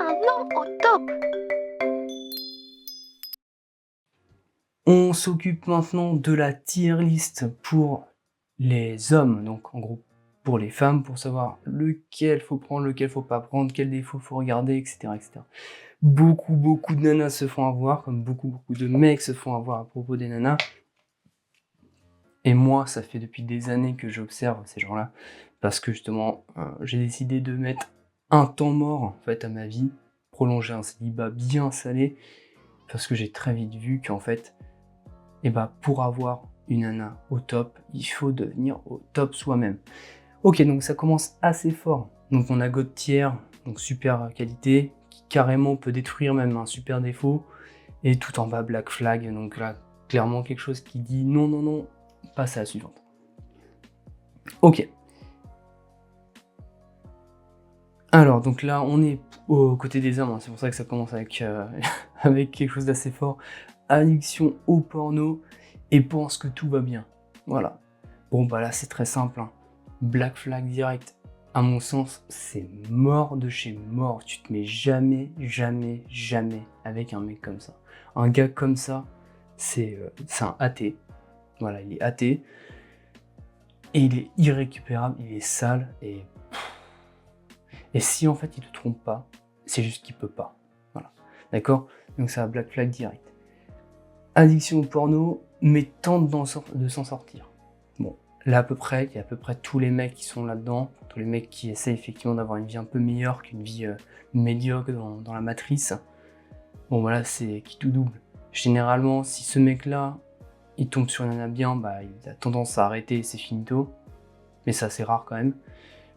maintenant au top. On s'occupe maintenant de la tier list pour les hommes, donc en gros pour les femmes, pour savoir lequel faut prendre, lequel faut pas prendre, quel défaut faut regarder, etc., etc. Beaucoup de nanas se font avoir, comme beaucoup de mecs se font avoir à propos des nanas. Et moi, ça fait depuis des années que j'observe ces gens-là, parce que justement, j'ai décidé de mettre un temps mort en fait à ma vie, prolonger un célibat bien salé, parce que j'ai très vite vu qu'en fait, pour avoir une nana au top, il faut devenir au top soi-même. Ok, donc ça commence assez fort. Donc on a God Tier, donc super qualité, qui carrément peut détruire même un super défaut, et tout en bas Black Flag, donc là, clairement quelque chose qui dit non, non, non, passe à la suivante. Ok. Alors, donc là, on est aux côtés des hommes, hein, c'est pour ça que ça commence avec, avec quelque chose d'assez fort. Addiction au porno et pense que tout va bien. Voilà. Bon, bah là, c'est très simple. Hein. Black Flag direct. À mon sens, c'est mort de chez mort. Tu te mets jamais avec un mec comme ça. Un gars comme ça, c'est un athée. Voilà, il est athée. Et il est irrécupérable, il est sale. Et si en fait il te trompe pas, c'est juste qu'il peut pas. Voilà. D'accord? Donc ça va Black Flag direct. Addiction au porno, mais tente de s'en sortir. Bon, là à peu près, il y a à peu près tous les mecs qui sont là-dedans, tous les mecs qui essaient effectivement d'avoir une vie un peu meilleure qu'une vie médiocre dans la matrice. Bon voilà, c'est qui tout double. Généralement, si ce mec-là, il tombe sur une nana bien, bah il a tendance à arrêter et c'est finito. Mais ça c'est rare quand même.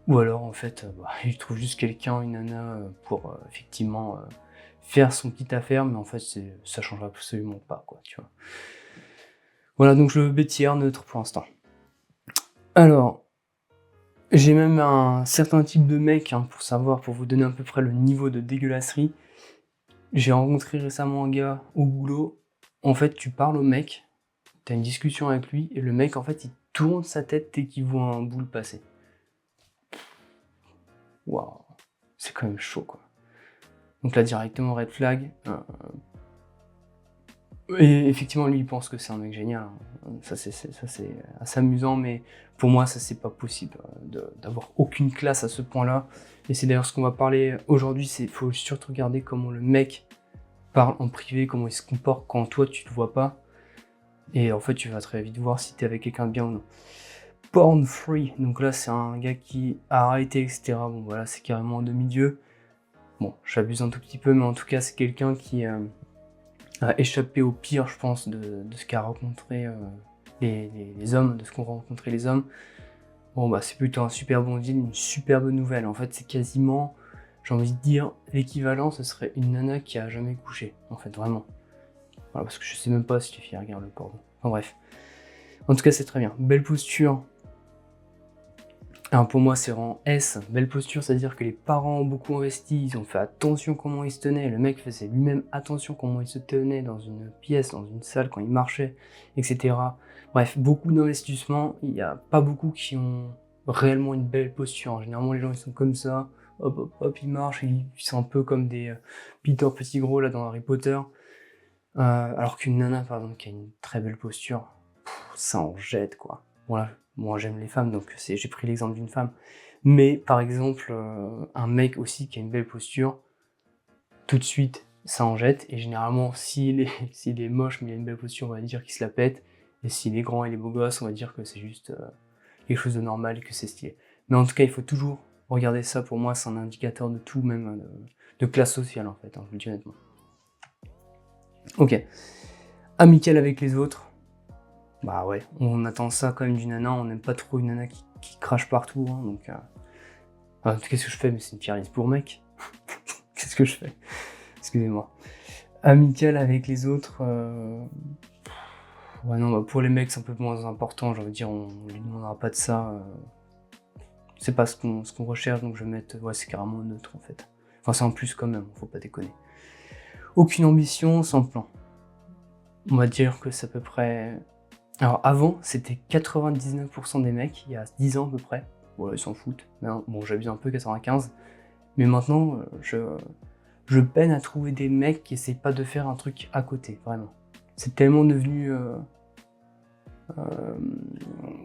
Ou alors en fait, il trouve juste quelqu'un, une nana, pour effectivement faire son petite affaire, mais en fait ça change absolument pas, quoi, tu vois. Voilà, donc je B tiers neutre pour l'instant. Alors, j'ai même un certain type de mec, hein, pour vous donner à peu près le niveau de dégueulasserie. J'ai rencontré récemment un gars au boulot. En fait, tu parles au mec, t'as une discussion avec lui, et le mec, en fait, il tourne sa tête dès qu'il voit un boule passer. Waouh, c'est quand même chaud, quoi. Donc là, directement, red flag. Et effectivement, lui, il pense que c'est un mec génial. Hein. Ça, c'est assez amusant, mais pour moi, ça, c'est pas possible d'avoir aucune classe à ce point-là. Et c'est d'ailleurs ce qu'on va parler aujourd'hui, c'est faut surtout regarder comment le mec parle en privé, comment il se comporte quand toi, tu le vois pas. Et en fait, tu vas très vite voir si t'es avec quelqu'un de bien ou non. Porn free, donc là, c'est un gars qui a arrêté, etc. Bon, voilà, c'est carrément en demi-dieu. Bon, j'abuse un tout petit peu, mais en tout cas, c'est quelqu'un qui a échappé au pire, je pense, de ce qu'a rencontré les hommes, de ce qu'ont rencontré les hommes. Bon, bah, c'est plutôt un super bon deal, une super bonne nouvelle. En fait, c'est quasiment, j'ai envie de dire, l'équivalent, ce serait une nana qui a jamais couché, en fait, vraiment. Voilà, parce que je sais même pas si les filles regardent le porno. Enfin bref. En tout cas, c'est très bien. Belle posture. Alors pour moi, c'est rang S. Belle posture, c'est-à-dire que les parents ont beaucoup investi, ils ont fait attention comment il se tenait. Le mec faisait lui-même attention comment il se tenait dans une pièce, dans une salle, quand il marchait, etc. Bref, beaucoup d'investissements. Il n'y a pas beaucoup qui ont réellement une belle posture. Généralement, les gens, ils sont comme ça. Hop, hop, hop, ils marchent. Ils sont un peu comme des Peter Petit Gros, là, dans Harry Potter. Alors qu'une nana, par exemple, qui a une très belle posture, ça en jette, quoi. Voilà, moi j'aime les femmes, donc j'ai pris l'exemple d'une femme. Mais par exemple, un mec aussi qui a une belle posture, tout de suite, ça en jette. Et généralement, s'il est moche, mais il a une belle posture, on va dire qu'il se la pète. Et s'il est grand et il est beau gosse, on va dire que c'est juste quelque chose de normal et que c'est stylé. Mais en tout cas, il faut toujours regarder ça. Pour moi, c'est un indicateur de tout, même de classe sociale, en fait, hein, je le dis honnêtement. Ok. Amical avec les autres. Bah ouais, on attend ça quand même d'une nana, on n'aime pas trop une nana qui crache partout, hein, donc... qu'est-ce que je fais? Mais c'est une tier list pour mec. Qu'est-ce que je fais? Excusez-moi. Amical avec les autres... Ouais non, bah pour les mecs c'est un peu moins important, j'ai envie de dire, on lui demandera pas de ça. C'est pas ce qu'on recherche, donc je vais mettre... Ouais, c'est carrément neutre en fait. Enfin c'est en plus quand même, faut pas déconner. Aucune ambition, sans plan. On va dire que c'est à peu près... Alors avant, c'était 99% des mecs, il y a 10 ans à peu près. Voilà, ils s'en foutent. Bon, j'abuse un peu, 95. Mais maintenant, je je peine à trouver des mecs qui essayent pas de faire un truc à côté, vraiment. C'est tellement devenu...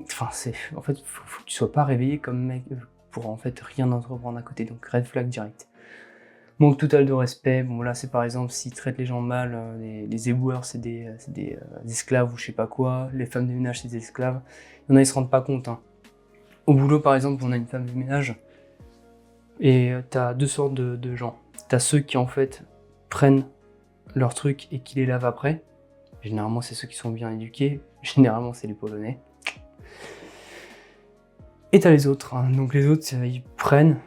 Enfin, en fait, faut que tu sois pas réveillé comme mec pour en fait rien entreprendre à côté, donc red flag direct. Manque total de respect, bon là c'est par exemple s'ils traitent les gens mal, les éboueurs c'est des esclaves ou je sais pas quoi, les femmes de ménage c'est des esclaves, il y en a ils se rendent pas compte. Hein. Au boulot par exemple on a une femme de ménage, et t'as deux sortes de gens. T'as ceux qui en fait prennent leurs trucs et qui les lavent après, généralement c'est ceux qui sont bien éduqués, généralement c'est les Polonais. Et t'as les autres, hein. Donc les autres ils prennent,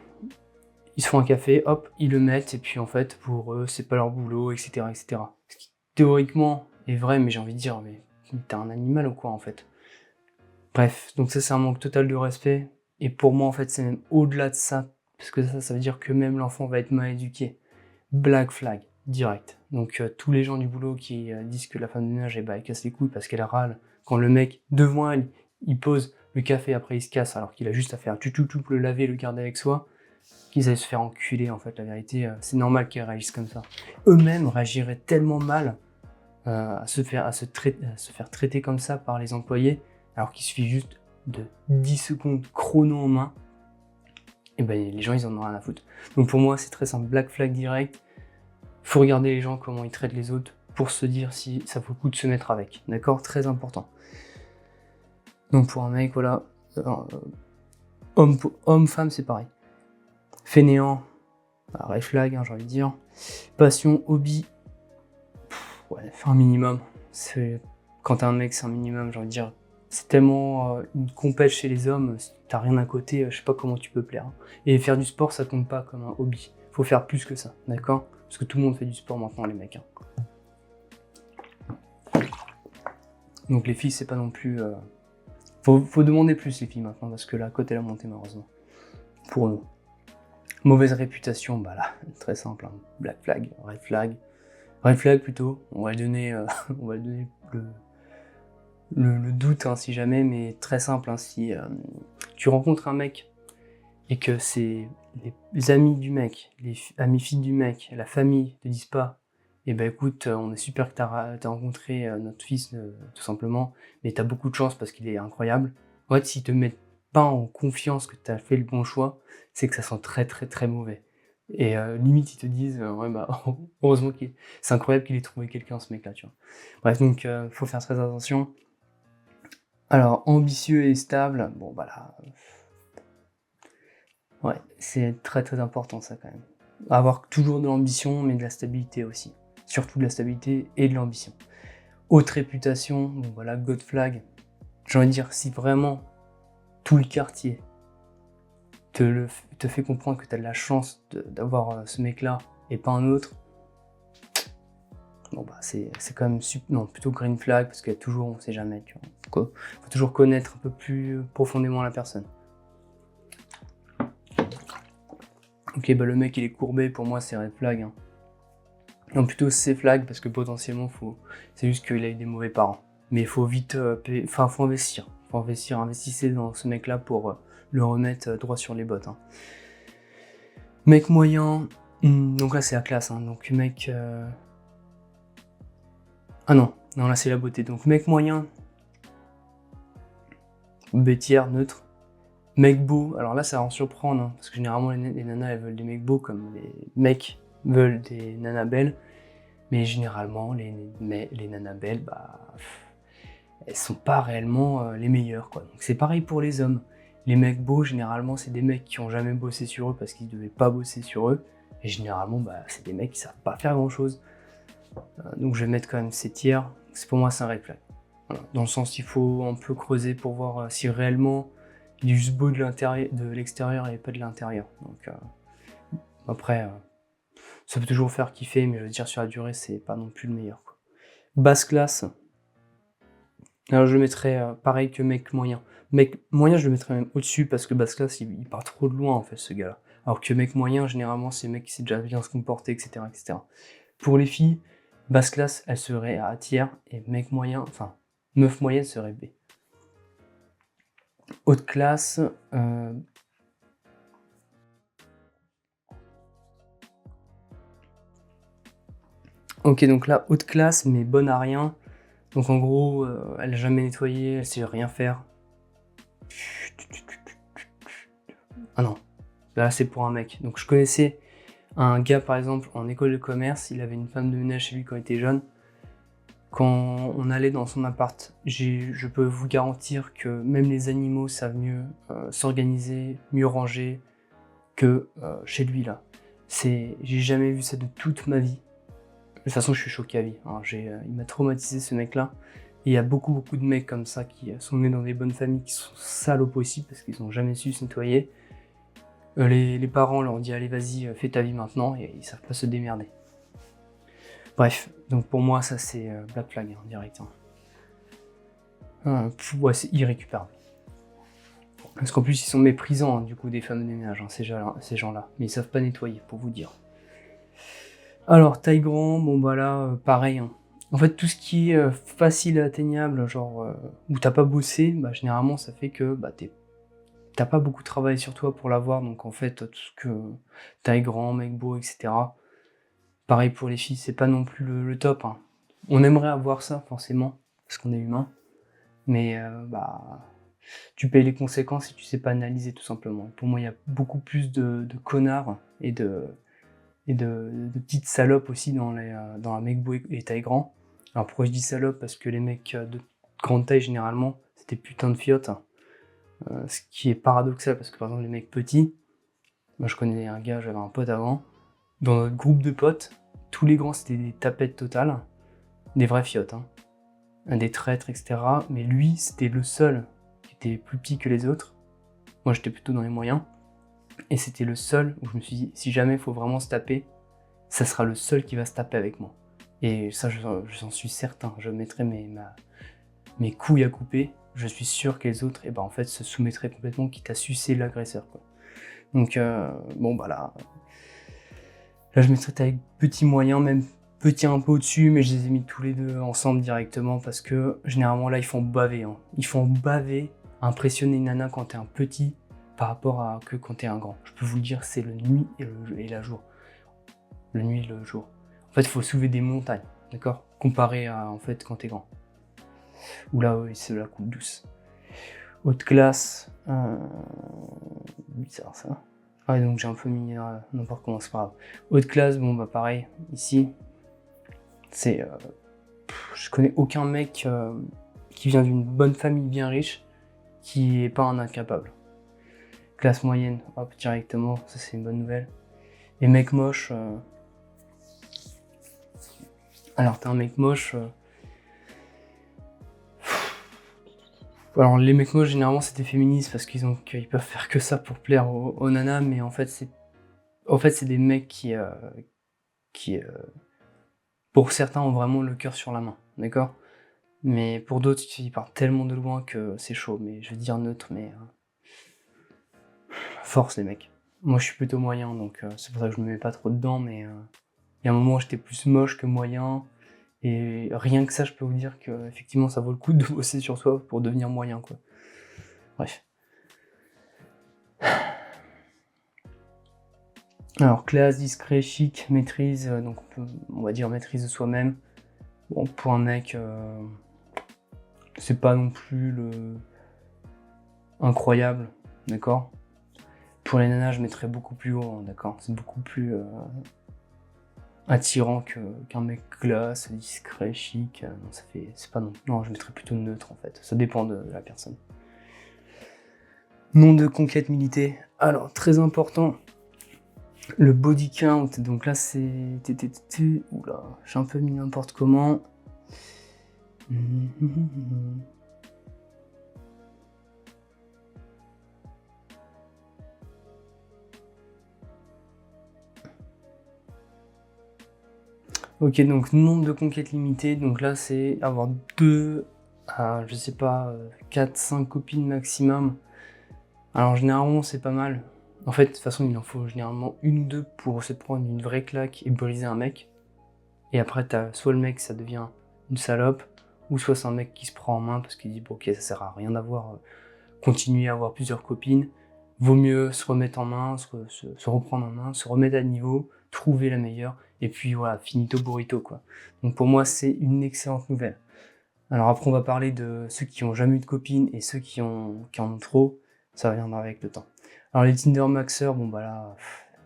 ils se font un café, hop, ils le mettent, et puis en fait, pour eux, c'est pas leur boulot, etc., etc. Ce qui, théoriquement, est vrai, mais j'ai envie de dire, mais t'es un animal ou quoi, en fait? Bref, donc ça, c'est un manque total de respect, et pour moi, en fait, c'est même au-delà de ça, parce que ça veut dire que même l'enfant va être mal éduqué. Black flag, direct. Donc tous les gens du boulot qui disent que la femme de ménage, elle casse les couilles parce qu'elle râle, quand le mec, devant elle, il pose le café, après il se casse, alors qu'il a juste à faire tout, le laver, le garder avec soi, qu'ils aillent se faire enculer, en fait, la vérité, c'est normal qu'ils réagissent comme ça. Eux-mêmes réagiraient tellement mal à se faire traiter comme ça par les employés, alors qu'il suffit juste de 10 secondes chrono en main, et ben les gens ils en ont rien à foutre. Donc pour moi c'est très simple, black flag direct, faut regarder les gens, comment ils traitent les autres, pour se dire si ça vaut le coup de se mettre avec, d'accord? Très important. Donc pour un mec, voilà, homme-femme c'est pareil. Fainéant, red flag, hein, j'ai envie de dire. Passion, hobby, ouais, un minimum. Quand t'es un mec, c'est un minimum, j'ai envie de dire. C'est tellement une compète chez les hommes, si t'as rien à côté, je sais pas comment tu peux plaire. Hein. Et faire du sport, ça compte pas comme un hobby. Faut faire plus que ça, d'accord? Parce que tout le monde fait du sport maintenant, les mecs. Hein. Donc les filles, c'est pas non plus... Faut demander plus, les filles, maintenant, parce que la cote, elle a monté, malheureusement. Pour nous. Mauvaise réputation, bah là, très simple. Hein. Black flag, red flag. Red flag, plutôt. On va donner, on va donner le doute, hein, si jamais, mais très simple. Hein, si tu rencontres un mec et que c'est les amis du mec, les amis filles du mec, la famille te disent pas, eh ben écoute, on est super que t'as rencontré notre fils, tout simplement, mais t'as beaucoup de chance parce qu'il est incroyable. En fait, s'ils te mettent pas en confiance que t'as fait le bon choix, c'est que ça sent très très très mauvais. Et limite, ils te disent, ouais bah, heureusement c'est incroyable qu'il ait trouvé quelqu'un, ce mec-là, tu vois. Bref, donc, faut faire très attention. Alors, ambitieux et stable, bon bah là, ouais, c'est très très important ça quand même. Avoir toujours de l'ambition, mais de la stabilité aussi. Surtout de la stabilité et de l'ambition. Haute réputation, bon voilà, God flag. J'ai envie de dire, si vraiment tout le quartier te fait comprendre que tu as de la chance d'avoir ce mec-là et pas un autre, bon bah c'est quand même non, plutôt green flag, parce qu'il y a toujours, on sait jamais, tu vois. Faut toujours connaître un peu plus profondément la personne. Ok, bah le mec il est courbé, pour moi c'est red flag. Hein. Non, plutôt c'est flag, parce que potentiellement c'est juste qu'il a eu des mauvais parents. Mais il faut vite faut investir. Faut investir, investissez dans ce mec là pour le remettre droit sur les bottes. Hein. Mec moyen, donc là c'est la classe, hein. Donc mec... Ah non, là c'est la beauté. Donc mec moyen, bêtière, neutre. Mec beau, alors là ça va en surprendre, hein, parce que généralement les nanas elles veulent des mecs beaux comme les mecs veulent des nanas belles. Mais généralement les nanas belles, bah, elles sont pas réellement les meilleures, quoi. Donc c'est pareil pour les hommes. Les mecs beaux, généralement c'est des mecs qui ont jamais bossé sur eux parce qu'ils devaient pas bosser sur eux. Et généralement, bah, c'est des mecs qui savent pas faire grand chose. Donc je vais mettre quand même ces tiers. Pour moi c'est un red flag. Voilà. Dans le sens il faut un peu creuser pour voir si réellement il est juste beau de l'extérieur et pas de l'intérieur. Donc après, ça peut toujours faire kiffer, mais je veux dire sur la durée c'est pas non plus le meilleur, quoi. Basse classe. Alors je le mettrais pareil que mec moyen. Mec moyen, je le mettrais même au-dessus parce que basse classe, il part trop de loin en fait, ce gars-là. Alors que mec moyen, généralement, c'est mec qui sait déjà bien se comporter, etc., etc. Pour les filles, basse classe, elle serait à tiers, et mec moyen, enfin, meuf moyenne serait B. Haute classe, Ok, donc là, haute classe, mais bonne à rien. Donc en gros, elle a jamais nettoyé, elle sait rien faire. Ah non, là c'est pour un mec. Donc je connaissais un gars par exemple en école de commerce, il avait une femme de ménage chez lui quand il était jeune. Quand on allait dans son appart, je peux vous garantir que même les animaux savent mieux s'organiser, mieux ranger que chez lui là. J'ai jamais vu ça de toute ma vie. De toute façon, je suis choqué à vie. Hein. Il m'a traumatisé ce mec-là. Et il y a beaucoup de mecs comme ça qui sont nés dans des bonnes familles qui sont sales au possible parce qu'ils n'ont jamais su se nettoyer. Les parents leur disent allez vas-y, fais ta vie maintenant et ils savent pas se démerder. Bref, donc pour moi ça c'est black flag hein, direct. Hein. Ouais, c'est irrécupérable. Parce qu'en plus ils sont méprisants hein, du coup des femmes de ménage, hein, ces gens-là. Mais ils savent pas nettoyer pour vous dire. Alors taille grand, bon bah là pareil. Hein. En fait tout ce qui est facile et atteignable, genre où t'as pas bossé, bah généralement ça fait que bah t'as pas beaucoup travaillé sur toi pour l'avoir, donc en fait tout ce que taille grand, mec beau, etc. Pareil pour les filles, c'est pas non plus le top. Hein. On aimerait avoir ça forcément, parce qu'on est humain, mais bah tu payes les conséquences si tu sais pas analyser tout simplement. Pour moi il y a beaucoup plus de connards et de petites salopes aussi dans la mec beau et taille grand. Alors pourquoi je dis salope? Parce que les mecs de grande taille généralement c'est des putains de fiottes. Hein. Ce qui est paradoxal parce que par exemple les mecs petits, moi je connais un gars, j'avais un pote avant, dans notre groupe de potes, tous les grands c'était des tapettes totales, des vrais fiottes, hein. Des traîtres, etc. Mais lui c'était le seul qui était plus petit que les autres. Moi j'étais plutôt dans les moyens. Et c'était le seul où je me suis dit, si jamais il faut vraiment se taper, ça sera le seul qui va se taper avec moi. Et ça, j'en suis certain. Je mettrai mes couilles à couper. Je suis sûr que les autres, eh ben, en fait, se soumettraient complètement, quitte à sucer l'agresseur. Quoi. Donc, bon, bah là, je mettrais avec petit moyen, même petit un peu au-dessus, mais je les ai mis tous les deux ensemble directement parce que généralement là, ils font baver. Hein. Ils font baver, impressionner une nana quand t'es un petit par rapport à que quand t'es un grand. Je peux vous le dire, c'est le nuit et la jour. Le nuit et le jour. En fait, il faut soulever des montagnes, d'accord? Comparé à en fait quand t'es grand. Ou là, oui, c'est la coupe douce. Haute classe. Bizarre ça. Ah, ouais, donc j'ai un peu mis n'importe comment, c'est pas grave. Haute classe, bon bah pareil, ici, c'est. Je connais aucun mec qui vient d'une bonne famille bien riche qui est pas un incapable. Classe moyenne, hop, directement, ça c'est une bonne nouvelle. Et mec moche. Alors t'es un mec moche. Alors les mecs moches généralement c'est des féministes parce qu'ils peuvent faire que ça pour plaire aux nanas, mais en fait c'est des mecs qui pour certains ont vraiment le cœur sur la main, d'accord? Mais pour d'autres ils partent tellement de loin que c'est chaud, mais je veux dire neutre, mais force les mecs. Moi je suis plutôt moyen donc c'est pour ça que je me mets pas trop dedans, mais il y a un moment où j'étais plus moche que moyen. Et rien que ça, je peux vous dire que effectivement, ça vaut le coup de bosser sur soi pour devenir moyen, quoi. Bref. Alors, classe, discret, chic, maîtrise, donc on va dire maîtrise de soi-même. Bon, pour un mec, c'est pas non plus le incroyable, d'accord? Pour les nanas, je mettrais beaucoup plus haut, hein, d'accord? C'est beaucoup plus attirant qu'un mec classe, discret, chic. Non, c'est pas non. Non, je mettrais plutôt neutre en fait. Ça dépend de la personne. Nom de conquête milité. Alors, très important, le body count. Donc là, c'est. Oula, j'ai un peu mis n'importe comment. Ok, donc nombre de conquêtes limitées. Donc là, c'est avoir 2 à, je sais pas, 4, 5 copines maximum. Alors, généralement, c'est pas mal. En fait, de toute façon, il en faut généralement 1 ou 2 pour se prendre une vraie claque et briser un mec. Et après, t'as soit le mec, ça devient une salope, ou soit c'est un mec qui se prend en main parce qu'il dit bon, ok, ça sert à rien d'avoir continuer à avoir plusieurs copines. Vaut mieux se remettre en main, se reprendre en main, se remettre à niveau, trouver la meilleure et puis voilà, finito burrito, quoi. Donc pour moi, c'est une excellente nouvelle. Alors après, on va parler de ceux qui ont jamais eu de copine et ceux qui en ont trop, ça viendra avec le temps. Alors les Tinder Maxers, bon bah là,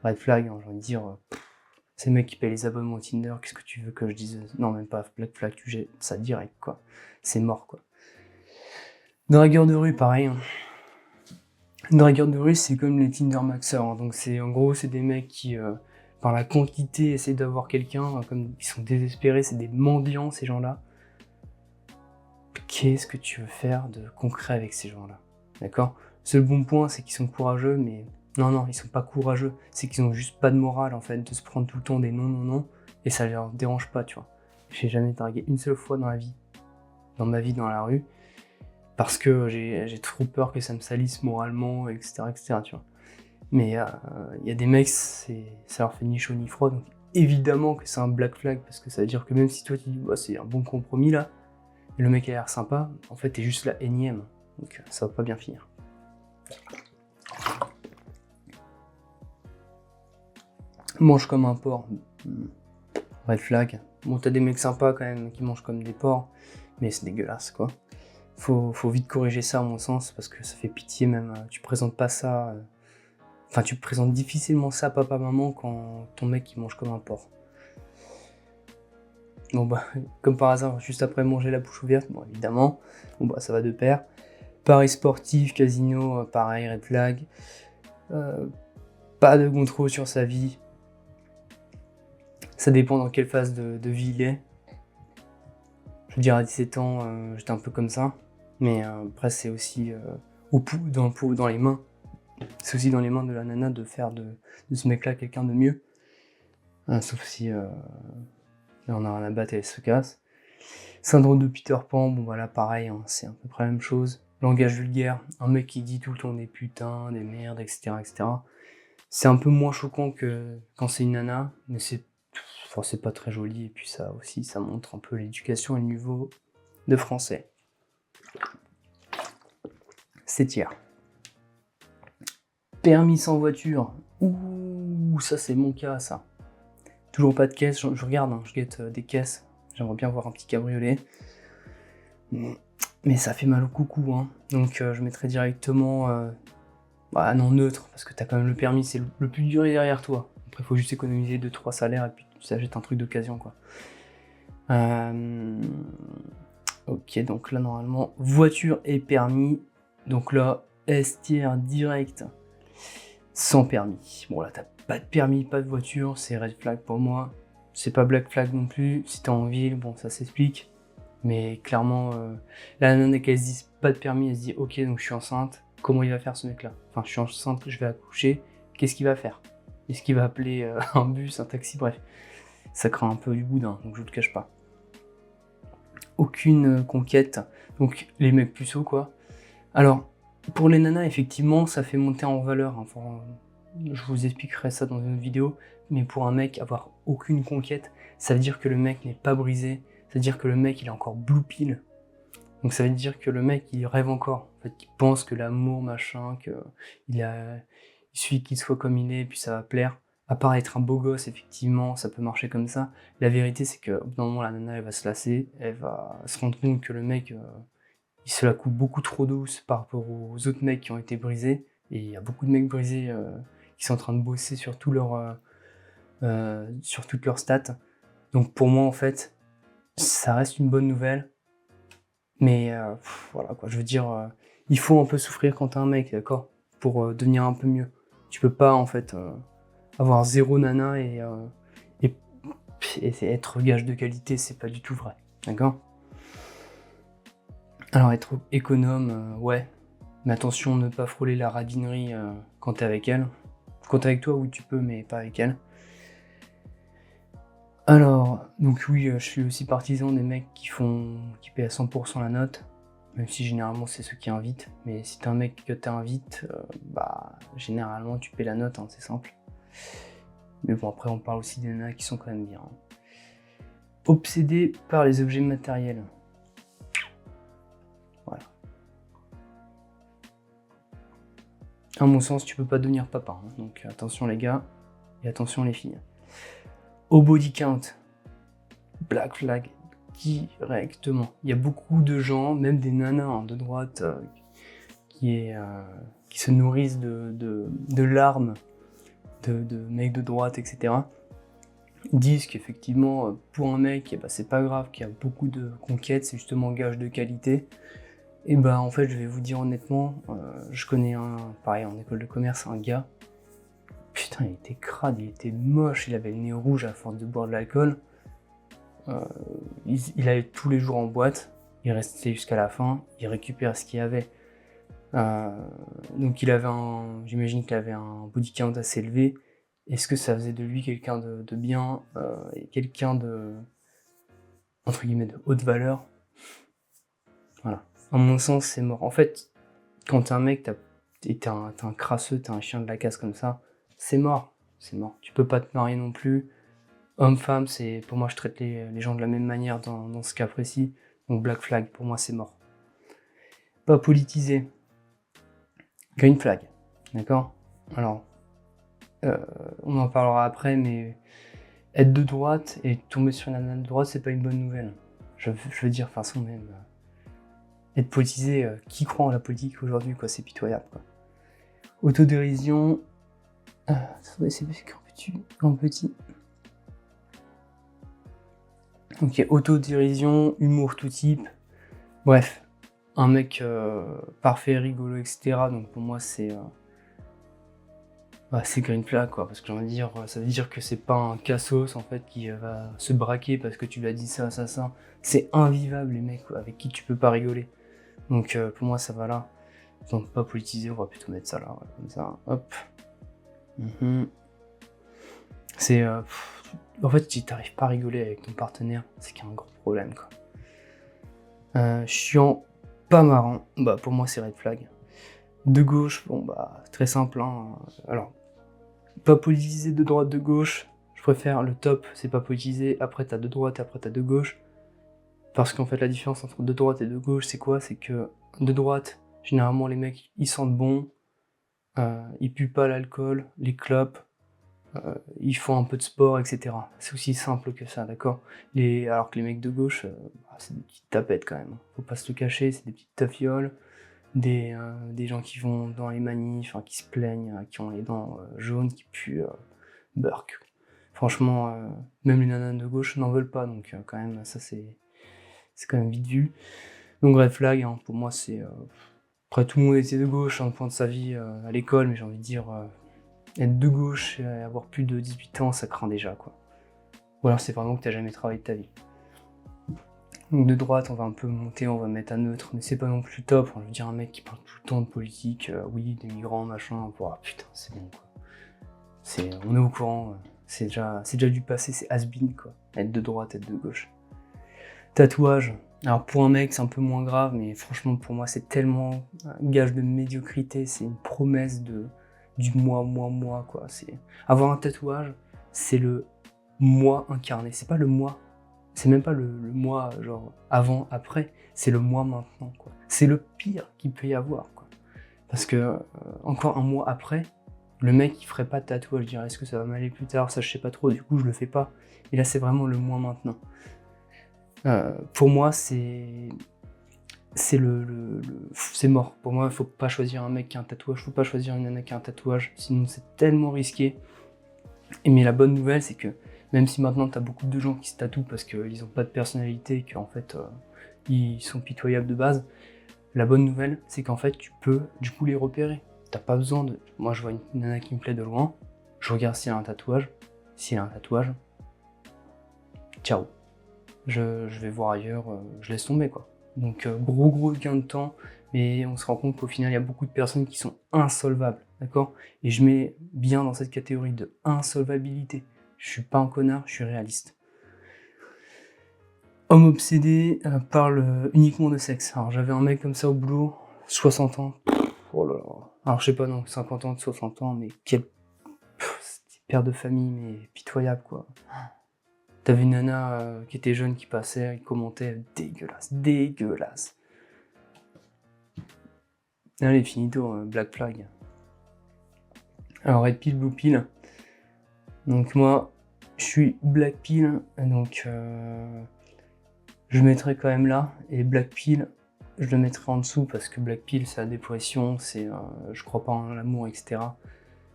red flag, hein, j'ai envie de dire, c'est le mec qui paye les abonnements Tinder, qu'est-ce que tu veux que je dise? Non, même pas, black flag, tu jettes ça direct, quoi. C'est mort, quoi. Dragueur de rue, pareil, hein. Dragueur de rue, c'est comme les Tinder Maxers, hein. Donc c'est, en gros, c'est des mecs qui, par la quantité, essaient d'avoir quelqu'un, comme ils sont désespérés, c'est des mendiants, ces gens-là. Qu'est-ce que tu veux faire de concret avec ces gens-là? D'accord? Le seul bon point, c'est qu'ils sont courageux, mais non, ils sont pas courageux. C'est qu'ils ont juste pas de morale, en fait, de se prendre tout le temps des non, et ça leur dérange pas, tu vois. J'ai jamais dragué une seule fois dans ma vie dans la rue, parce que j'ai trop peur que ça me salisse moralement, etc., tu vois. Mais il y a des mecs, ça leur fait ni chaud ni froid, donc évidemment que c'est un black flag, parce que ça veut dire que même si toi tu dis, bah, c'est un bon compromis là, et le mec a l'air sympa, en fait t'es juste la énième, donc ça va pas bien finir. Mange comme un porc, red flag. Bon, t'as des mecs sympas quand même qui mangent comme des porcs, mais c'est dégueulasse, quoi. Faut vite corriger ça à mon sens, parce que ça fait pitié même, tu présentes pas ça... Enfin, tu présentes difficilement ça à papa-maman quand ton mec il mange comme un porc. Bon bah, comme par hasard, juste après manger la bouche ouverte, bon évidemment, bon bah ça va de pair. Paris sportif, casino, pareil, red flag. Pas de contrôle sur sa vie. Ça dépend dans quelle phase de vie il est. Je veux dire, à 17 ans, j'étais un peu comme ça. Mais après, c'est aussi dans les mains. C'est aussi dans les mains de la nana de faire de ce mec-là quelqu'un de mieux. Sauf si on a rien à battre et elle se casse. Syndrome de Peter Pan, bon voilà, pareil, hein, c'est à peu près la même chose. Langage vulgaire, un mec qui dit tout le temps des putains, des merdes, etc., etc. C'est un peu moins choquant que quand c'est une nana, mais c'est pas très joli, et puis ça aussi, ça montre un peu l'éducation et le niveau de français. C'est tiers. Permis sans voiture, ouh, ça c'est mon cas, ça. Toujours pas de caisse, je regarde, hein, je guette des caisses, j'aimerais bien voir un petit cabriolet. Mais ça fait mal au coucou, hein. Donc je mettrais directement non, neutre, parce que t'as quand même le permis, c'est le plus dur est derrière toi. Après, faut juste économiser 2-3 salaires et puis tu t'achètes un truc d'occasion, quoi. Ok, donc là, normalement, voiture et permis. Donc là, S-tiers direct, sans permis. Bon, là, t'as pas de permis, pas de voiture, c'est red flag pour moi. C'est pas black flag non plus. Si t'es en ville, bon, ça s'explique. Mais clairement, la nana qu'elle se dit pas de permis, elle se dit ok, donc je suis enceinte, comment il va faire ce mec-là? Enfin, je suis enceinte, je vais accoucher, qu'est-ce qu'il va faire? Est-ce qu'il va appeler un bus, un taxi? Bref, ça craint un peu du boudin, donc je te cache pas. Aucune conquête, donc les mecs puceaux, quoi. Alors, pour les nanas, effectivement, ça fait monter en valeur. Enfin, je vous expliquerai ça dans une autre vidéo, mais pour un mec, avoir aucune conquête, ça veut dire que le mec n'est pas brisé. C'est-à-dire que le mec, il est encore blue pill. Donc ça veut dire que le mec, il rêve encore. En fait, il pense que l'amour, machin, il suffit qu'il soit comme il est, et puis ça va plaire. À part être un beau gosse, effectivement, ça peut marcher comme ça. La vérité, c'est qu'au bout d'un moment, la nana, elle va se lasser. Elle va se rendre compte que le mec, il se la coupe beaucoup trop douce par rapport aux autres mecs qui ont été brisés. Et il y a beaucoup de mecs brisés qui sont en train de bosser sur toutes leurs stats. Donc pour moi, en fait, ça reste une bonne nouvelle, mais voilà quoi, je veux dire, il faut un peu souffrir quand t'es un mec, d'accord, pour devenir un peu mieux. Tu peux pas en fait avoir zéro nana et être gage de qualité, c'est pas du tout vrai, d'accord. Alors être économe, ouais, mais attention, ne pas frôler la radinerie quand t'es avec elle. Quand t'es avec toi, oui tu peux, mais pas avec elle. Alors, donc oui, je suis aussi partisan des mecs qui paient à 100% la note, même si généralement c'est ceux qui invitent. Mais si t'es un mec que t'invites, généralement tu paies la note, hein, c'est simple. Mais bon, après on parle aussi des nanas qui sont quand même bien. Obsédé par les objets matériels. Voilà. À mon sens, tu peux pas devenir papa, hein, donc attention les gars, et attention les filles. Au body count, black flag directement. Il y a beaucoup de gens, même des nanas hein, de droite, qui se nourrissent de larmes de mecs de droite, etc. Disent qu'effectivement, pour un mec, c'est pas grave, qu'il y a beaucoup de conquêtes, c'est justement gage de qualité. Et en fait, je vais vous dire honnêtement, je connais pareil en école de commerce, un gars, putain, il était crade, il était moche, il avait le nez rouge à force de boire de l'alcool. Il allait tous les jours en boîte, il restait jusqu'à la fin, il récupère ce qu'il y avait. Donc j'imagine qu'il avait un body count assez élevé. Est-ce que ça faisait de lui quelqu'un de bien et quelqu'un de, entre guillemets, de haute valeur? Voilà. À mon sens, c'est mort. En fait, quand t'es un mec, t'es un crasseux, t'es un chien de la casse comme ça, c'est mort. C'est mort. Tu peux pas te marier non plus. Homme-femme, pour moi, je traite les gens de la même manière dans ce cas précis. Donc black flag, pour moi, c'est mort. Pas politisé. Green flag. D'accord? Alors, on en parlera après, mais être de droite et tomber sur une nana de droite, c'est pas une bonne nouvelle. Je veux dire, de façon même. Être politisé, qui croit en la politique aujourd'hui, quoi, c'est pitoyable, quoi. Autodérision. C'est en petit. Ok, autodérision, humour tout type. Bref, un mec parfait, rigolo, etc. Donc pour moi, c'est green flag, quoi. Parce que j'ai envie de dire, ça veut dire que c'est pas un cassos, en fait, qui va se braquer parce que tu lui as dit ça. C'est invivable, les mecs, quoi, avec qui tu peux pas rigoler. Donc pour moi, ça va là. Donc pas politisé, on va plutôt mettre ça là, ouais, comme ça, hop. C'est... en fait, si t'arrives pas à rigoler avec ton partenaire, c'est qu'il y a un gros problème, quoi. Chiant, pas marrant, pour moi c'est red flag. De gauche, très simple, hein. Alors, pas politisé de droite, de gauche, je préfère le top, c'est pas politisé, après t'as de droite, après t'as de gauche. Parce qu'en fait, la différence entre de droite et de gauche, c'est quoi? C'est que de droite, généralement les mecs, ils sentent bon, ils puent pas l'alcool, les clopes, ils font un peu de sport, etc. C'est aussi simple que ça, d'accord? Alors que les mecs de gauche, c'est des petites tapettes quand même. Faut pas se le cacher, c'est des petites tafioles, des gens qui vont dans les manifs, qui se plaignent, qui ont les dents jaunes, qui puent burk. Franchement, même les nanas de gauche n'en veulent pas, donc quand même, ça c'est quand même vite vu. Donc red flag, hein, pour moi c'est... Après tout le monde était de gauche à un point de sa vie à l'école, mais j'ai envie de dire... être de gauche et avoir plus de 18 ans, ça craint déjà, quoi. Ou alors c'est vraiment que t'as jamais travaillé de ta vie. Donc de droite, on va un peu monter, on va mettre à neutre, mais c'est pas non plus top. Je veux dire, un mec qui parle tout le temps de politique, oui, des migrants, machin, putain, c'est bon, quoi. On est au courant, c'est déjà du passé, c'est has-been, quoi. Être de droite, être de gauche. Tatouage. Alors pour un mec, c'est un peu moins grave, mais franchement, pour moi, c'est tellement un gage de médiocrité, c'est une promesse du moi, quoi. Avoir un tatouage, c'est le moi incarné. C'est pas le moi, c'est même pas le moi, genre avant, après, c'est le moi maintenant, quoi. C'est le pire qu'il peut y avoir, quoi. Parce que, encore un mois après, le mec, il ferait pas de tatouage, je dirais, est-ce que ça va m'aller plus tard? Ça, je sais pas trop, du coup, je le fais pas. Et là, c'est vraiment le moi maintenant. Pour moi, c'est mort. Pour moi, il faut pas choisir un mec qui a un tatouage, faut pas choisir une nana qui a un tatouage, sinon c'est tellement risqué. Mais la bonne nouvelle, c'est que même si maintenant t'as beaucoup de gens qui se tatouent parce qu'ils ont pas de personnalité, qu'en fait ils sont pitoyables de base, la bonne nouvelle, c'est qu'en fait tu peux du coup les repérer. T'as pas besoin de... Moi je vois une nana qui me plaît de loin, je regarde si elle a un tatouage, ciao. Je vais voir ailleurs, je laisse tomber, quoi. Donc gros gain de temps, mais on se rend compte qu'au final il y a beaucoup de personnes qui sont insolvables, d'accord? Et je mets bien dans cette catégorie de insolvabilité. Je suis pas un connard, je suis réaliste. Homme obsédé parle uniquement de sexe. Alors j'avais un mec comme ça au boulot, 60 ans. Oh là là. Alors je sais pas, non, 50 ans, 60 ans, mais quel père de famille, mais pitoyable, quoi. T'avais une nana qui était jeune qui passait, il commentait dégueulasse. Allez, finito, black flag. Alors red pill, blue pill. Donc moi, je suis Black Pill, donc je le mettrai quand même là, et Black Pill, je le mettrai en dessous parce que Black Pill, c'est la dépression, c'est je crois pas en l'amour, etc.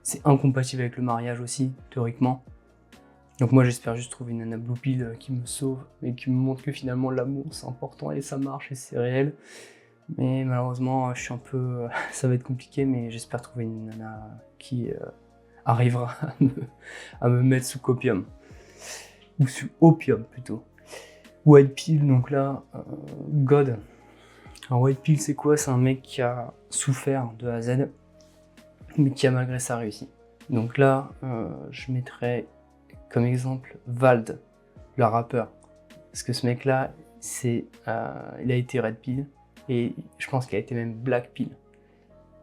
C'est incompatible avec le mariage aussi, théoriquement. Donc moi j'espère juste trouver une nana Blue Pill qui me sauve et qui me montre que finalement l'amour c'est important et ça marche et c'est réel. Mais malheureusement je suis un peu... ça va être compliqué, mais j'espère trouver une nana qui arrivera à me mettre sous copium. Ou sous opium plutôt. White Pill, donc là, God. Alors White Pill c'est quoi? C'est un mec qui a souffert de A à Z, mais qui a malgré ça réussi. Donc là, je mettrais comme exemple Vald, le rappeur. Parce que ce mec-là, il a été Red Pill, et je pense qu'il a été même Black Pill.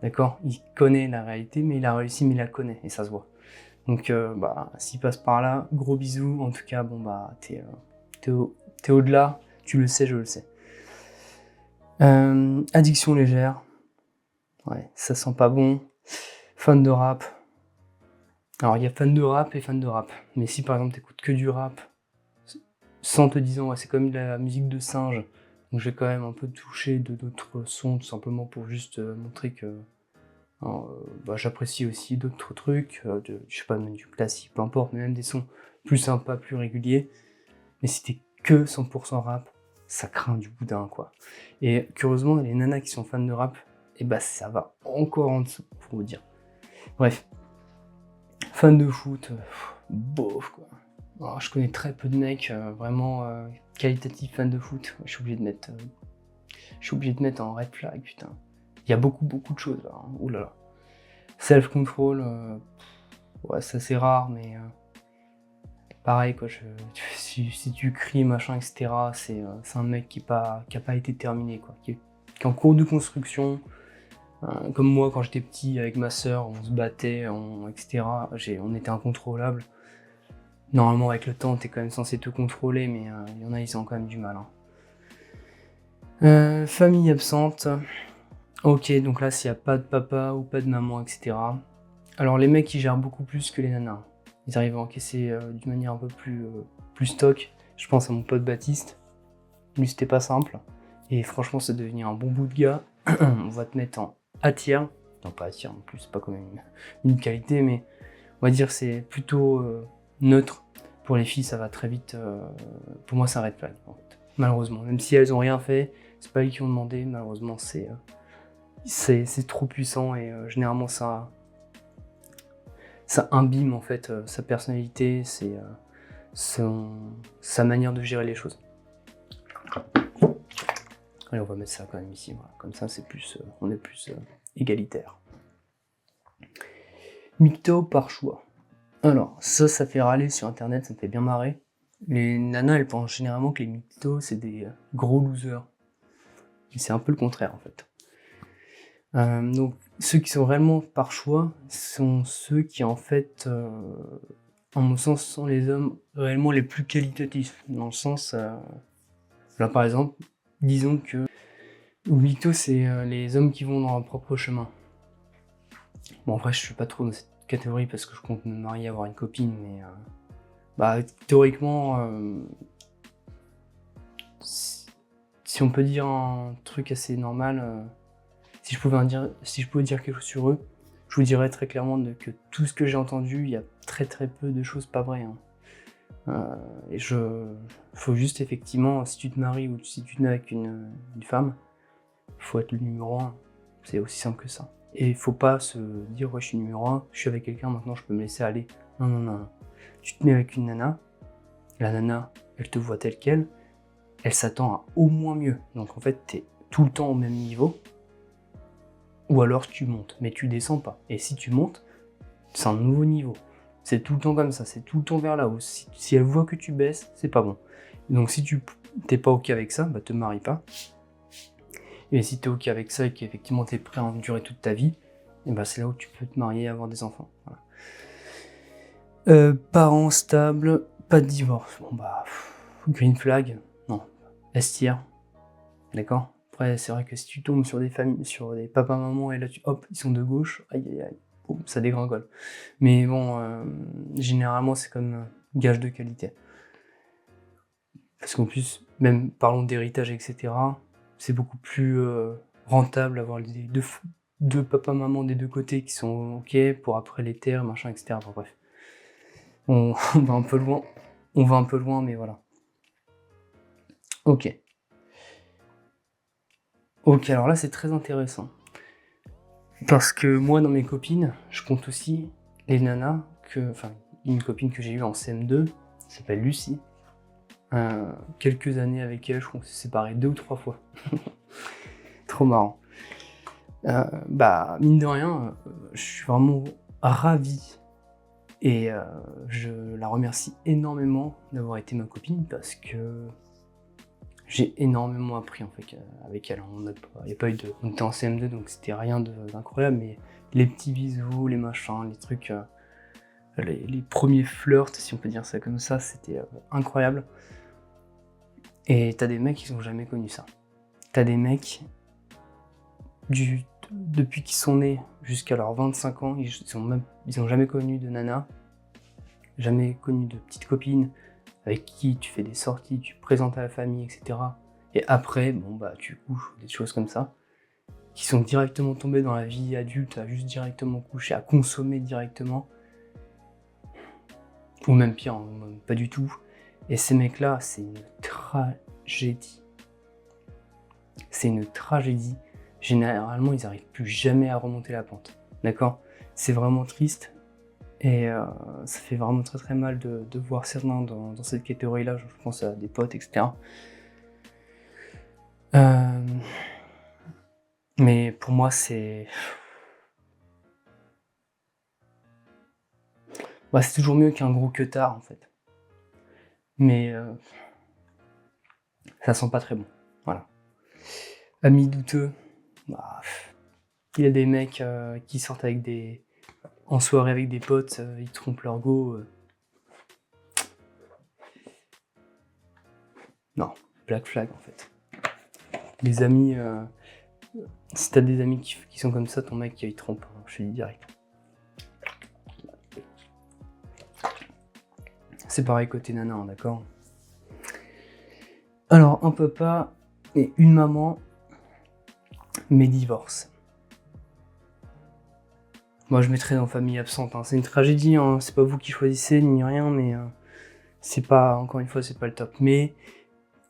D'accord? Il connaît la réalité, mais il a réussi, mais il la connaît, et ça se voit. Donc, s'il passe par là, gros bisous. En tout cas, bon, t'es au-delà, tu le sais, je le sais. Addiction légère. Ouais, ça sent pas bon. Fan de rap. Alors, il y a fan de rap et fan de rap. Mais si par exemple t'écoutes que du rap, sans te disant, ouais, c'est comme de la musique de singe, donc je vais quand même un peu toucher de d'autres sons, tout simplement pour juste montrer que j'apprécie aussi d'autres trucs, je sais pas, même du classique, peu importe, mais même des sons plus sympas, plus réguliers. Mais si t'es que 100% rap, ça craint du boudin, quoi. Et curieusement, les nanas qui sont fans de rap, et ça va encore en dessous, pour vous dire. Bref. Fan de foot, bof quoi. Alors, je connais très peu de mecs vraiment qualitatifs fans de foot. Je suis obligé de mettre en red flag, putain. Il y a beaucoup de choses là. Hein. Ouh là là. Self-control, ouais, ça c'est rare, mais pareil quoi. Si tu cries machin, etc. C'est un mec qui a pas été terminé quoi, qui est en cours de construction. Comme moi, quand j'étais petit, avec ma sœur, on se battait, etc. On était incontrôlables. Normalement, avec le temps, t'es quand même censé te contrôler, mais il y en a, ils ont quand même du mal. Hein. Famille absente. Ok, donc là, s'il n'y a pas de papa ou pas de maman, etc. Alors, les mecs, ils gèrent beaucoup plus que les nanas. Ils arrivent à encaisser d'une manière un peu plus stock. Je pense à mon pote Baptiste. Lui, c'était pas simple. Et franchement, c'est devenu un bon bout de gars. On va te mettre en A tier. Non, pas A tier non plus, c'est pas comme une qualité, mais on va dire c'est plutôt neutre. Pour les filles, ça va très vite. Pour moi, c'est un red flag, en fait. Malheureusement. Même si elles ont rien fait, c'est pas elles qui ont demandé. Malheureusement, c'est trop puissant et généralement, ça imbibe en fait sa personnalité, sa manière de gérer les choses. Allez, on va mettre ça quand même ici, voilà. Comme ça c'est plus, on est plus égalitaire. Mytho par choix. Alors, ça fait râler sur internet, ça me fait bien marrer. Les nanas, elles pensent généralement que les mythos, c'est des gros losers. Et c'est un peu le contraire en fait. Donc, ceux qui sont réellement par choix sont ceux qui en fait, en mon sens, sont les hommes réellement les plus qualitatifs. Dans le sens, là par exemple, disons que mytho, c'est les hommes qui vont dans leur propre chemin. Bon, en vrai, je suis pas trop dans cette catégorie parce que je compte me marier, avoir une copine, mais théoriquement, si on peut dire un truc assez normal, si je pouvais dire quelque chose sur eux, je vous dirais très clairement que tout ce que j'ai entendu, il y a très peu de choses pas vraies. Hein. Faut juste effectivement, si tu te maries ou si tu te mets avec une femme, faut être le numéro 1. C'est aussi simple que ça. Et faut pas se dire, ouais, je suis numéro 1, je suis avec quelqu'un, maintenant je peux me laisser aller. Non. Tu te mets avec une nana, la nana, elle te voit telle qu'elle, elle s'attend à au moins mieux. Donc en fait, t'es tout le temps au même niveau, ou alors tu montes, mais tu descends pas. Et si tu montes, c'est un nouveau niveau. C'est tout le temps comme ça, c'est tout le temps vers là-haut. Si elle voit que tu baisses, c'est pas bon. Donc si t'es pas ok avec ça, te marie pas. Et si t'es ok avec ça et qu'effectivement t'es prêt à endurer toute ta vie, et c'est là où tu peux te marier et avoir des enfants. Voilà. Parents stables, pas de divorce. Green flag, non. S-tier, d'accord. Après, c'est vrai que si tu tombes sur des familles, sur des papas-mamans et là hop, ils sont de gauche, aïe, boum, ça dégringole. Mais bon, généralement c'est comme gage de qualité. Parce qu'en plus, même parlons d'héritage, etc., c'est beaucoup plus rentable d'avoir les deux papa-maman des deux côtés qui sont OK pour après les terres, machin, etc. Enfin, bref. On va un peu loin. On va un peu loin, mais voilà. Ok. Ok, alors là, c'est très intéressant. Parce que moi, dans mes copines, je compte aussi les nanas enfin, une copine que j'ai eue en CM2, s'appelle Lucie. Quelques années avec elle, je crois qu'on s'est séparés 2 ou 3 fois. Trop marrant. Mine de rien, je suis vraiment ravi et je la remercie énormément d'avoir été ma copine parce que j'ai énormément appris en fait avec elle. On était en CM2 donc c'était rien d'incroyable, mais les petits bisous, les machins, les trucs, les premiers flirts, si on peut dire ça comme ça, c'était incroyable. Et t'as des mecs qui n'ont jamais connu ça. T'as des mecs depuis qu'ils sont nés jusqu'à leurs 25 ans, ils ont jamais connu de nana, jamais connu de petite copine avec qui tu fais des sorties, tu présentes à la famille, etc. Et après, tu couches, des choses comme ça, qui sont directement tombés dans la vie adulte, à juste directement coucher, à consommer directement. Ou même pire, même pas du tout. Et ces mecs-là, c'est une tragédie. C'est une tragédie. Généralement, ils n'arrivent plus jamais à remonter la pente. D'accord ? C'est vraiment triste. Et ça fait vraiment très très mal de voir certains dans cette catégorie-là. Je pense à des potes, etc. Mais pour moi, c'est toujours mieux qu'un gros queutard, en fait. Mais ça sent pas très bon. Voilà. Amis douteux, il y a des mecs qui sortent en soirée avec des potes, ils trompent leur go. Non, black flag en fait. Les amis, si t'as des amis qui sont comme ça, ton mec il trompe, hein, je te dis direct. C'est pareil côté nana, hein, d'accord ? Alors, un papa et une maman, mais divorce. Moi je mettrais dans famille absente, hein. C'est une tragédie, hein. C'est pas vous qui choisissez ni rien, mais encore une fois, c'est pas le top. Mais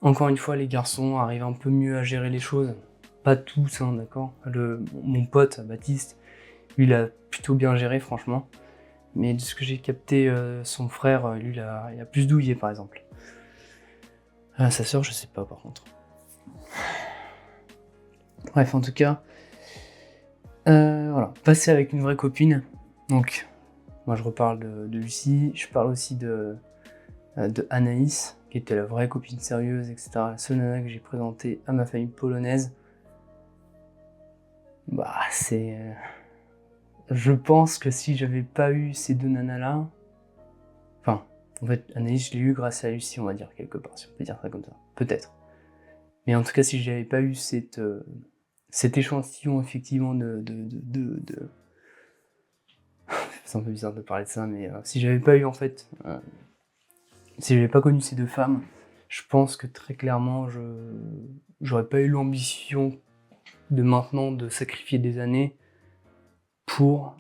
encore une fois, les garçons arrivent un peu mieux à gérer les choses. Pas tous, hein, d'accord ? Mon pote, Baptiste, lui, il a plutôt bien géré, franchement. Mais de ce que j'ai capté, son frère, lui, il a plus douillé, par exemple. Sa sœur, je sais pas, par contre. Bref, en tout cas, voilà. Passer avec une vraie copine. Donc, moi, je reparle de Lucie. Je parle aussi de Anaïs, qui était la vraie copine sérieuse, etc. La seule nana que j'ai présentée à ma famille polonaise. Je pense que si j'avais pas eu ces deux nanas-là... Enfin, en fait, Anaïs, je l'ai eu grâce à Lucie, on va dire, quelque part, si on peut dire ça comme ça. Peut-être. Mais en tout cas, si j'avais pas eu cet échantillon, effectivement, c'est un peu bizarre de parler de ça, mais si j'avais pas eu, en fait... si j'avais pas connu ces deux femmes, je pense que très clairement, j'aurais pas eu l'ambition de maintenant de sacrifier des années pour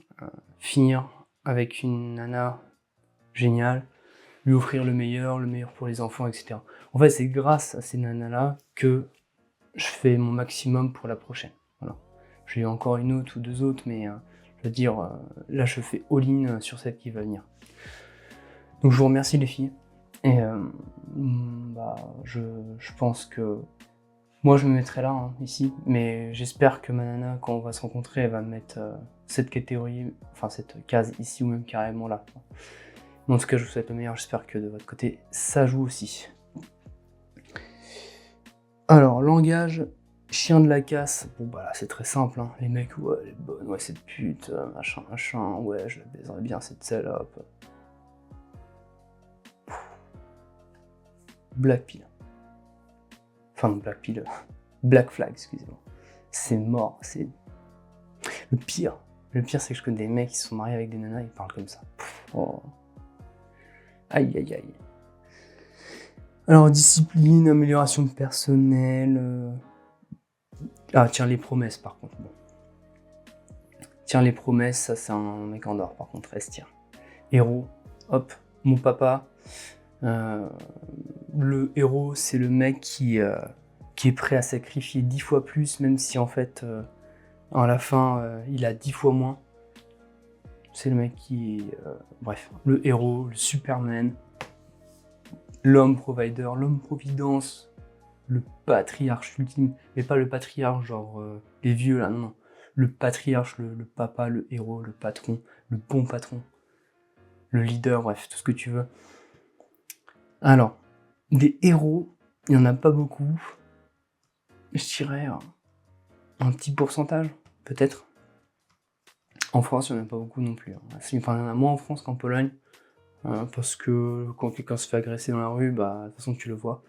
finir avec une nana géniale, lui offrir le meilleur pour les enfants, etc. En fait, c'est grâce à ces nanas-là que je fais mon maximum pour la prochaine. Voilà. J'ai eu encore une autre ou deux autres, mais je veux dire, là, je fais all-in sur celle qui va venir. Donc, je vous remercie les filles. Et je pense que moi je me mettrai là, hein, ici, mais j'espère que ma nana, quand on va se rencontrer, elle va mettre cette catégorie, enfin cette case ici ou même carrément là. Mais en tout cas, je vous souhaite le meilleur, j'espère que de votre côté, ça joue aussi. Alors, langage, chien de la casse, là c'est très simple, hein. Les mecs, ouais, elle est bonne, ouais, cette pute, machin, ouais, je la baiserais bien cette salope. Black Pill. Enfin, non, Black Pill. Black Flag, excusez-moi. C'est mort, c'est... Le pire, c'est que je connais des mecs qui se sont mariés avec des nanas, ils parlent comme ça. Oh. Aïe, aïe, aïe. Alors, discipline, amélioration personnelle. Ah, tiens, les promesses, par contre. Bon. Tiens, les promesses, ça, c'est un mec en or, par contre. Reste, tiens. Héros, hop, mon papa. Le héros, c'est le mec qui est prêt à sacrifier 10 fois plus, même si en fait, à la fin, il a 10 fois moins. C'est le mec qui... bref, le héros, le Superman, l'homme provider, l'homme providence, le patriarche ultime. Mais pas le patriarche genre les vieux là, non, non. Le patriarche, le papa, le héros, le patron, le bon patron, le leader, bref, tout ce que tu veux. Alors, des héros, il n'y en a pas beaucoup. Je dirais un petit pourcentage, peut-être. En France, il n'y en a pas beaucoup non plus. Enfin, il y en a moins en France qu'en Pologne. Parce que quand quelqu'un se fait agresser dans la rue, bah, de toute façon, tu le vois.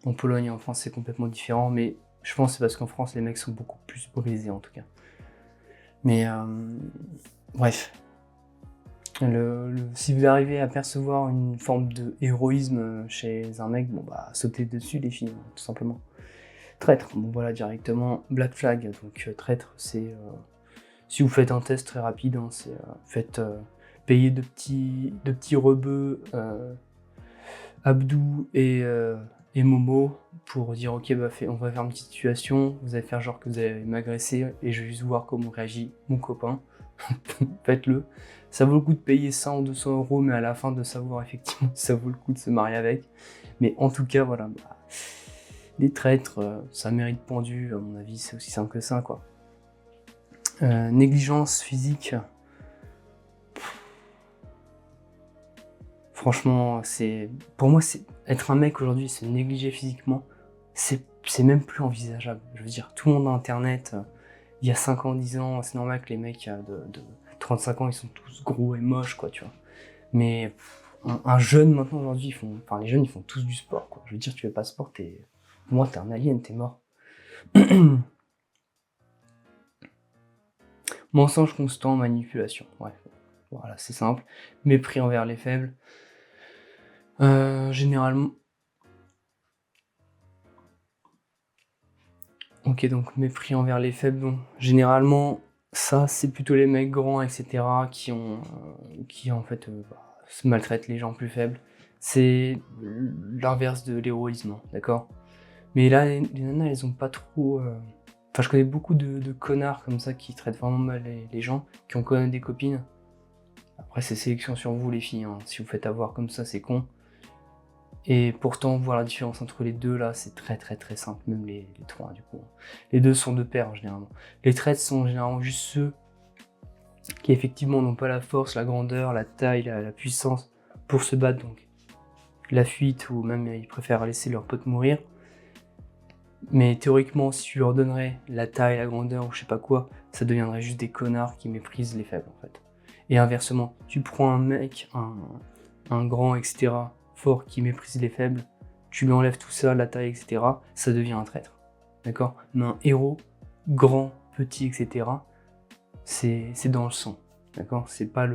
En Pologne et en France, c'est complètement différent. Mais je pense que c'est parce qu'en France, les mecs sont beaucoup plus brisés, en tout cas. Mais, bref. Si vous arrivez à percevoir une forme de héroïsme chez un mec, bon bah sautez dessus les filles, tout simplement. Traître, bon voilà directement, black flag, donc traître c'est... si vous faites un test très rapide, hein, c'est faites payer de petits rebeux Abdou et Momo pour dire ok bah on va faire une petite situation, vous allez faire genre que vous allez m'agresser et je vais juste voir comment réagit mon copain. Faites-le. Ça vaut le coup de payer 100 ou 200 euros, mais à la fin de savoir effectivement si ça vaut le coup de se marier avec. Mais en tout cas, voilà. Bah, les traîtres, ça mérite pendu, à mon avis, c'est aussi simple que ça, quoi. Négligence physique. Franchement, pour moi, être un mec aujourd'hui, se négliger physiquement, c'est même plus envisageable. Je veux dire, tout le monde a Internet. Il y a 5 ans, 10 ans, c'est normal que les mecs de 35 ans, ils sont tous gros et moches, quoi, tu vois. Mais un jeune, maintenant, aujourd'hui, les jeunes, ils font tous du sport, quoi. Je veux dire, tu fais pas de sport, pour moi, t'es un alien, t'es mort. Mensonge constant, manipulation, ouais. Voilà, c'est simple. Mépris envers les faibles. Généralement... Ok, donc mépris envers les faibles, bon. Généralement, ça, c'est plutôt les mecs grands, etc., qui en fait, se maltraitent les gens plus faibles. C'est l'inverse de l'héroïsme, d'accord? Mais là, les nanas, elles ont pas trop... Enfin, je connais beaucoup de connards comme ça qui traitent vraiment mal les gens, qui ont quand même des copines. Après, c'est sélection sur vous, les filles, hein. Si vous faites avoir comme ça, c'est con. Et pourtant, voir la différence entre les deux, là, c'est très très très simple, même les trois, du coup. Les deux sont de pair, généralement. Les traîtres sont généralement juste ceux qui, effectivement, n'ont pas la force, la grandeur, la taille, la puissance pour se battre, donc la fuite, ou même ils préfèrent laisser leur pote mourir. Mais théoriquement, si tu leur donnerais la taille, la grandeur, ou je sais pas quoi, ça deviendrait juste des connards qui méprisent les faibles, en fait. Et inversement, tu prends un mec, un grand, etc., fort, qui méprise les faibles, tu lui enlèves tout ça, la taille, etc., ça devient un traître. D'accord? Mais un héros, grand, petit, etc., c'est dans le sang. D'accord? C'est pas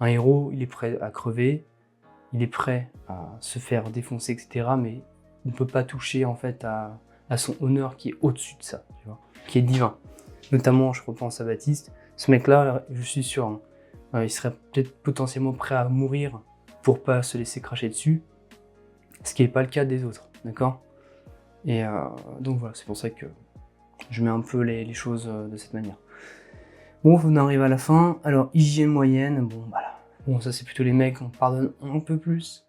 un héros, il est prêt à crever, il est prêt à se faire défoncer, etc., mais il ne peut pas toucher, en fait, à son honneur qui est au-dessus de ça, tu vois, qui est divin. Notamment, je repense à Baptiste, ce mec-là, je suis sûr, hein, il serait peut-être potentiellement prêt à mourir pour pas se laisser cracher dessus, ce qui n'est pas le cas des autres, d'accord? Et donc voilà, c'est pour ça que je mets un peu les choses de cette manière. Bon, on arrive à la fin. Alors, hygiène moyenne, bon, voilà. Bon, ça c'est plutôt les mecs, on pardonne un peu plus.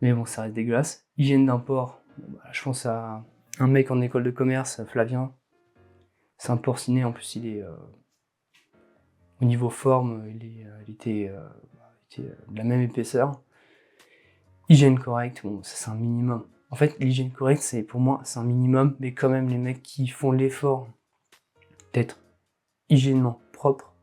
Mais bon, ça reste dégueulasse. Hygiène d'un porc, bon, bah, je pense à un mec en école de commerce, Flavien. C'est un porcinet, en plus il est... au niveau forme, il était de la même épaisseur. Hygiène correcte, bon, ça c'est un minimum. En fait, l'hygiène correcte, pour moi, c'est un minimum, mais quand même, les mecs qui font l'effort d'être hygiénement propre,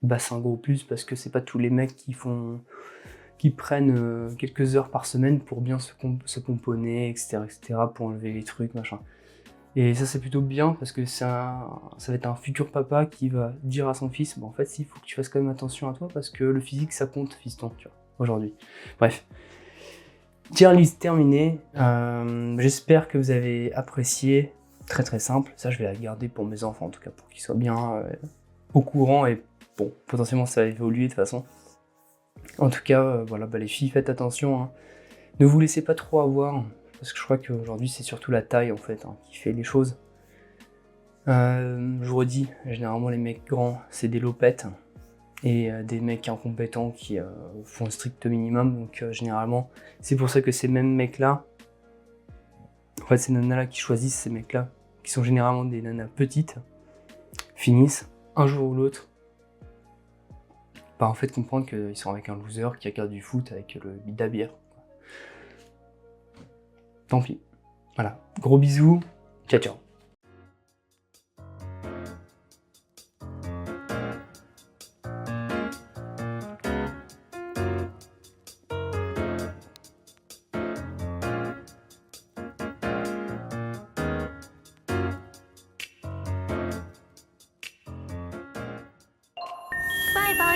bah c'est un gros plus, parce que c'est pas tous les mecs qui prennent quelques heures par semaine pour bien se pomponner, etc., pour enlever les trucs, machin. Et ça, c'est plutôt bien, parce que ça va être un futur papa qui va dire à son fils, bon, en fait, il faut que tu fasses quand même attention à toi, parce que le physique, ça compte, fiston, tu vois. aujourd'hui. Bref. Tier list terminée. J'espère que vous avez apprécié. Très très simple. Ça, je vais la garder pour mes enfants, en tout cas, pour qu'ils soient bien au courant. Et bon, potentiellement, ça va évoluer de toute façon. En tout cas, voilà, les filles, faites attention. Hein. Ne vous laissez pas trop avoir. Parce que je crois qu'aujourd'hui, c'est surtout la taille, en fait, qui fait les choses. Je vous redis, généralement, les mecs grands, c'est des lopettes. Et des mecs incompétents qui font le strict minimum. Donc généralement, c'est pour ça que ces mêmes mecs-là, en fait ces nanas-là qui choisissent ces mecs-là, qui sont généralement des nanas petites, finissent un jour ou l'autre par en fait comprendre qu'ils sont avec un loser qui regarde du foot avec le bida bière. Tant pis. Voilà. Gros bisous. Ciao ciao.拜拜。